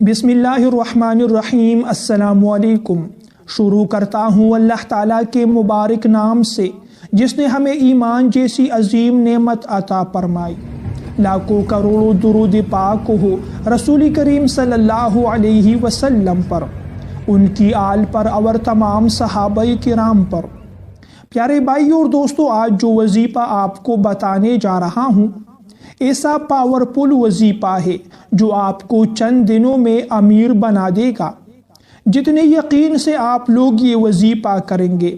بسم اللہ الرحمن الرحیم۔ السلام علیکم۔ شروع کرتا ہوں اللہ تعالیٰ کے مبارک نام سے جس نے ہمیں ایمان جیسی عظیم نعمت عطا فرمائی۔ لاکھوں کروڑوں درود پاک ہو رسول کریم صلی اللہ علیہ وسلم پر، ان کی آل پر اور تمام صحابہ کرام پر۔ پیارے بھائی اور دوستو، آج جو وظیفہ آپ کو بتانے جا رہا ہوں ایسا پاورفل وظیفہ ہے جو آپ کو چند دنوں میں امیر بنا دے گا۔ جتنے یقین سے آپ لوگ یہ وظیفہ کریں گے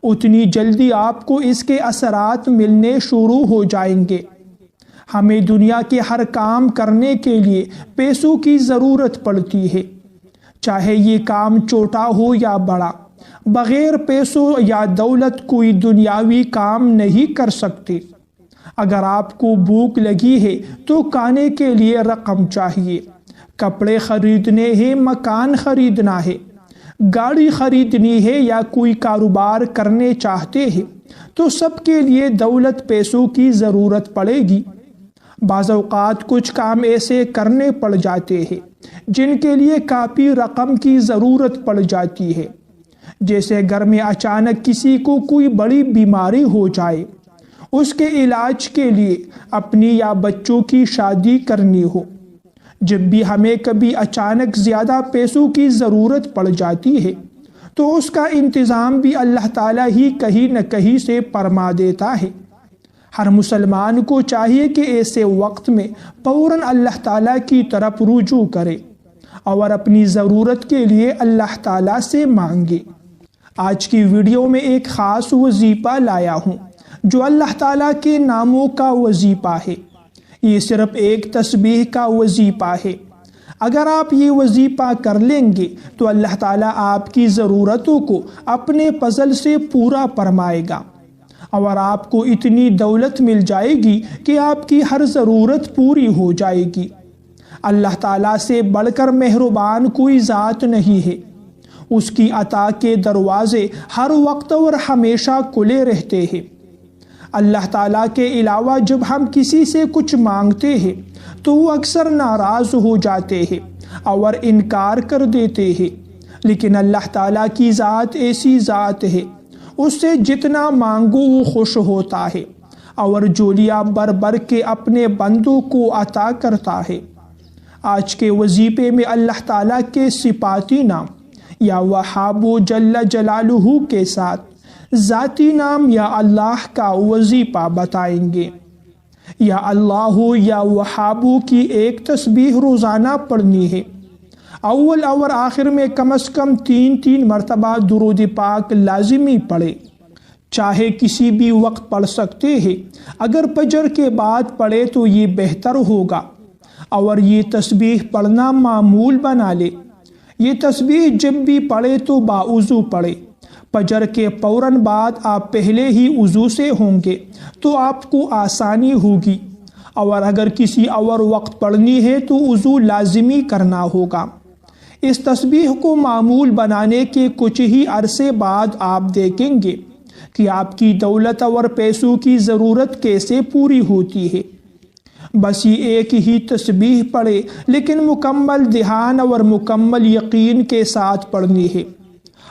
اتنی جلدی آپ کو اس کے اثرات ملنے شروع ہو جائیں گے۔ ہمیں دنیا کے ہر کام کرنے کے لیے پیسوں کی ضرورت پڑتی ہے، چاہے یہ کام چھوٹا ہو یا بڑا۔ بغیر پیسوں یا دولت کوئی دنیاوی کام نہیں کر سکتے۔ اگر آپ کو بھوک لگی ہے تو کھانے کے لیے رقم چاہیے، کپڑے خریدنے ہیں، مکان خریدنا ہے، گاڑی خریدنی ہے یا کوئی کاروبار کرنے چاہتے ہیں تو سب کے لیے دولت پیسوں کی ضرورت پڑے گی۔ بعض اوقات کچھ کام ایسے کرنے پڑ جاتے ہیں جن کے لیے کافی رقم کی ضرورت پڑ جاتی ہے، جیسے گھر میں اچانک کسی کو کوئی بڑی بیماری ہو جائے، اس کے علاج کے لیے اپنی یا بچوں کی شادی کرنی ہو۔ جب بھی ہمیں کبھی اچانک زیادہ پیسوں کی ضرورت پڑ جاتی ہے تو اس کا انتظام بھی اللہ تعالیٰ ہی کہیں نہ کہیں سے فرما دیتا ہے۔ ہر مسلمان کو چاہیے کہ ایسے وقت میں فوراً اللہ تعالیٰ کی طرف رجوع کرے اور اپنی ضرورت کے لیے اللہ تعالیٰ سے مانگے۔ آج کی ویڈیو میں ایک خاص وظیفہ لایا ہوں جو اللہ تعالیٰ کے ناموں کا وظیفہ ہے۔ یہ صرف ایک تسبیح کا وظیفہ ہے۔ اگر آپ یہ وظیفہ کر لیں گے تو اللہ تعالیٰ آپ کی ضرورتوں کو اپنے فضل سے پورا فرمائے گا اور آپ کو اتنی دولت مل جائے گی کہ آپ کی ہر ضرورت پوری ہو جائے گی۔ اللہ تعالیٰ سے بڑھ کر مہربان کوئی ذات نہیں ہے۔ اس کی عطا کے دروازے ہر وقت اور ہمیشہ کھلے رہتے ہیں۔ اللہ تعالیٰ کے علاوہ جب ہم کسی سے کچھ مانگتے ہیں تو وہ اکثر ناراض ہو جاتے ہیں اور انکار کر دیتے ہیں، لیکن اللہ تعالیٰ کی ذات ایسی ذات ہے، اس سے جتنا مانگو وہ خوش ہوتا ہے اور جھولیاں بھر بھر کے اپنے بندوں کو عطا کرتا ہے۔ آج کے وظیفے میں اللہ تعالیٰ کے صفاتی نام یا وہاب جل جلالہ کے ساتھ ذاتی نام یا اللہ کا وظیفہ بتائیں گے۔ یا اللہ یا وہاب کی ایک تسبیح روزانہ پڑھنی ہے۔ اول اور آخر میں کم از کم 3 مرتبہ درود پاک لازمی پڑھے، چاہے کسی بھی وقت پڑھ سکتے ہیں۔ اگر فجر کے بعد پڑھے تو یہ بہتر ہوگا، اور یہ تسبیح پڑھنا معمول بنا لے۔ یہ تسبیح جب بھی پڑھے تو باوضو پڑھے۔ فجر کے فوراً بعد آپ پہلے ہی وضو سے ہوں گے تو آپ کو آسانی ہوگی، اور اگر کسی اور وقت پڑھنی ہے تو وضو لازمی کرنا ہوگا۔ اس تسبیح کو معمول بنانے کے کچھ ہی عرصے بعد آپ دیکھیں گے کہ آپ کی دولت اور پیسوں کی ضرورت کیسے پوری ہوتی ہے۔ بس یہ ایک ہی تسبیح پڑھے، لیکن مکمل دھیان اور مکمل یقین کے ساتھ پڑھنی ہے،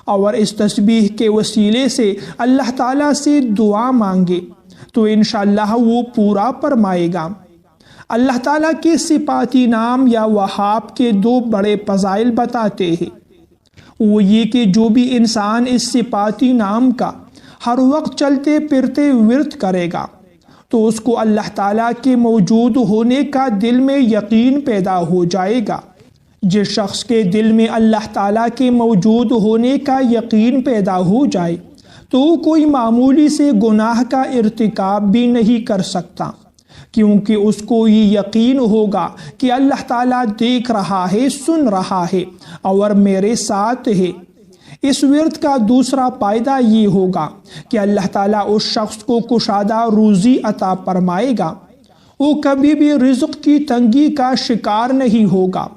اور اس تسبیح کے وسیلے سے اللہ تعالیٰ سے دعا مانگے تو انشاءاللہ وہ پورا فرمائے گا۔ اللہ تعالیٰ کے صفاتی نام یا وہاب کے 2 بڑے فضائل بتاتے ہیں۔ وہ یہ کہ جو بھی انسان اس صفاتی نام کا ہر وقت چلتے پھرتے ورد کرے گا تو اس کو اللہ تعالیٰ کے موجود ہونے کا دل میں یقین پیدا ہو جائے گا۔ جس شخص کے دل میں اللہ تعالیٰ کے موجود ہونے کا یقین پیدا ہو جائے تو وہ کوئی معمولی سے گناہ کا ارتکاب بھی نہیں کر سکتا، کیونکہ اس کو یہ یقین ہوگا کہ اللہ تعالیٰ دیکھ رہا ہے، سن رہا ہے اور میرے ساتھ ہے۔ اس ورد کا دوسرا فائدہ یہ ہوگا کہ اللہ تعالیٰ اس شخص کو کشادہ روزی عطا فرمائے گا، وہ کبھی بھی رزق کی تنگی کا شکار نہیں ہوگا۔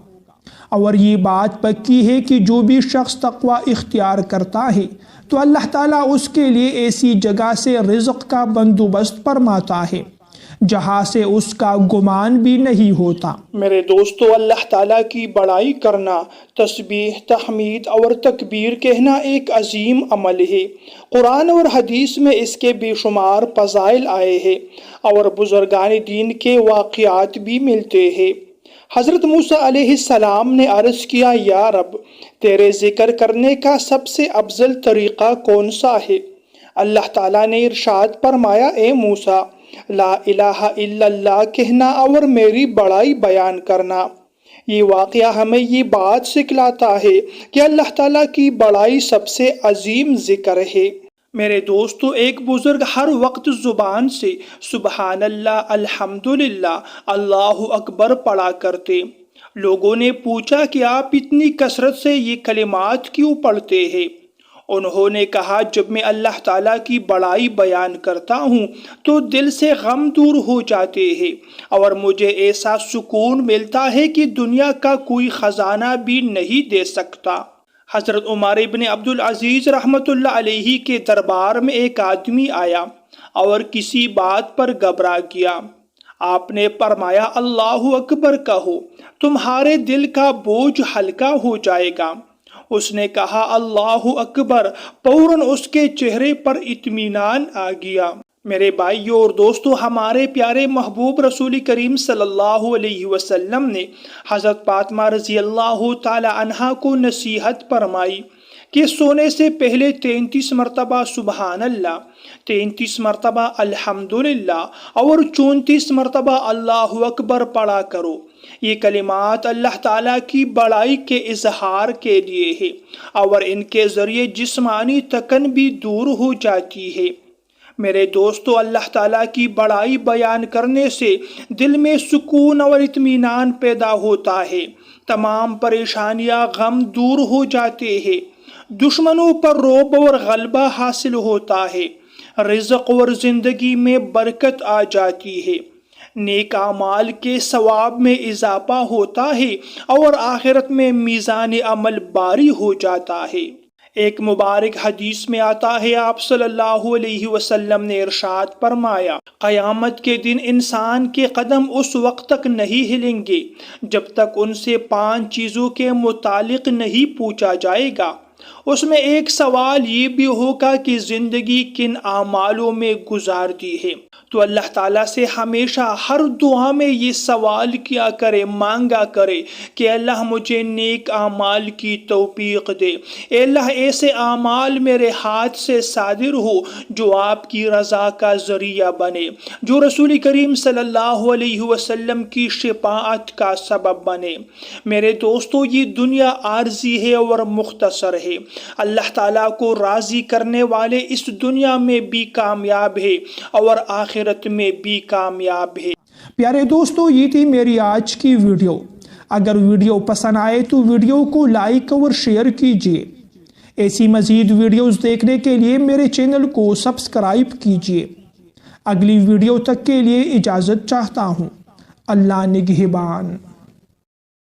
اور یہ بات پکی ہے کہ جو بھی شخص تقوی اختیار کرتا ہے تو اللہ تعالیٰ اس کے لیے ایسی جگہ سے رزق کا بندوبست فرماتا ہے جہاں سے اس کا گمان بھی نہیں ہوتا۔ میرے دوستو، اللہ تعالیٰ کی بڑائی کرنا، تسبیح، تحمید اور تکبیر کہنا ایک عظیم عمل ہے۔ قرآن اور حدیث میں اس کے بے شمار فضائل آئے ہیں اور بزرگان دین کے واقعات بھی ملتے ہیں۔ حضرت موسیٰ علیہ السلام نے عرض کیا، یا رب، تیرے ذکر کرنے کا سب سے افضل طریقہ کون سا ہے؟ اللہ تعالیٰ نے ارشاد فرمایا، اے موسیٰ، لا الہ الا اللہ کہنا اور میری بڑائی بیان کرنا۔ یہ واقعہ ہمیں یہ بات سکھلاتا ہے کہ اللہ تعالیٰ کی بڑائی سب سے عظیم ذکر ہے۔ میرے دوستو، ایک بزرگ ہر وقت زبان سے سبحان اللہ، الحمدللہ، اللہ اکبر پڑھا کرتے۔ لوگوں نے پوچھا کہ آپ اتنی کثرت سے یہ کلمات کیوں پڑھتے ہیں؟ انہوں نے کہا، جب میں اللہ تعالیٰ کی بڑائی بیان کرتا ہوں تو دل سے غم دور ہو جاتے ہیں اور مجھے ایسا سکون ملتا ہے کہ دنیا کا کوئی خزانہ بھی نہیں دے سکتا۔ حضرت عمر ابن عبدالعزیز رحمۃ اللہ علیہ کے دربار میں ایک آدمی آیا اور کسی بات پر گھبرا گیا۔ آپ نے فرمایا، اللہ اکبر کہو، تمہارے دل کا بوجھ ہلکا ہو جائے گا۔ اس نے کہا، اللہ اکبر، فوراً اس کے چہرے پر اطمینان آ گیا۔ میرے بھائیوں اور دوستو، ہمارے پیارے محبوب رسول کریم صلی اللہ علیہ وسلم نے حضرت فاطمہ رضی اللہ تعالی عنہا کو نصیحت فرمائی کہ سونے سے پہلے 33 مرتبہ سبحان اللہ، 33 مرتبہ الحمدللہ اور 34 مرتبہ اللہ اکبر پڑھا کرو۔ یہ کلمات اللہ تعالیٰ کی بڑائی کے اظہار کے لیے ہے اور ان کے ذریعے جسمانی تکن بھی دور ہو جاتی ہے۔ میرے دوستو، اللہ تعالیٰ کی بڑائی بیان کرنے سے دل میں سکون اور اطمینان پیدا ہوتا ہے، تمام پریشانیاں، غم دور ہو جاتے ہیں، دشمنوں پر رعب اور غلبہ حاصل ہوتا ہے، رزق اور زندگی میں برکت آ جاتی ہے، نیک اعمال کے ثواب میں اضافہ ہوتا ہے اور آخرت میں میزان عمل باری ہو جاتا ہے۔ ایک مبارک حدیث میں آتا ہے، آپ صلی اللہ علیہ وسلم نے ارشاد فرمایا، قیامت کے دن انسان کے قدم اس وقت تک نہیں ہلیں گے جب تک ان سے 5 چیزوں کے متعلق نہیں پوچھا جائے گا۔ اس میں ایک سوال یہ بھی ہوگا کہ زندگی کن اعمالوں میں گزارتی ہے۔ تو اللہ تعالیٰ سے ہمیشہ ہر دعا میں یہ سوال کیا کرے، مانگا کرے کہ اللہ مجھے نیک اعمال کی توفیق دے۔ اے اللہ، ایسے اعمال میرے ہاتھ سے صادر ہو جو آپ کی رضا کا ذریعہ بنے، جو رسول کریم صلی اللہ علیہ وسلم کی شفاعت کا سبب بنے۔ میرے دوستو، یہ دنیا عارضی ہے اور مختصر ہے۔ اللہ تعالیٰ کو راضی کرنے والے اس دنیا میں بھی کامیاب ہے اور آخرت میں بھی کامیاب ہے۔ پیارے دوستو، یہ تھی میری آج کی ویڈیو۔ اگر ویڈیو پسند آئے تو ویڈیو کو لائک اور شیئر کیجیے۔ ایسی مزید ویڈیوز دیکھنے کے لیے میرے چینل کو سبسکرائب کیجیے۔ اگلی ویڈیو تک کے لیے اجازت چاہتا ہوں۔ اللہ نگہبان۔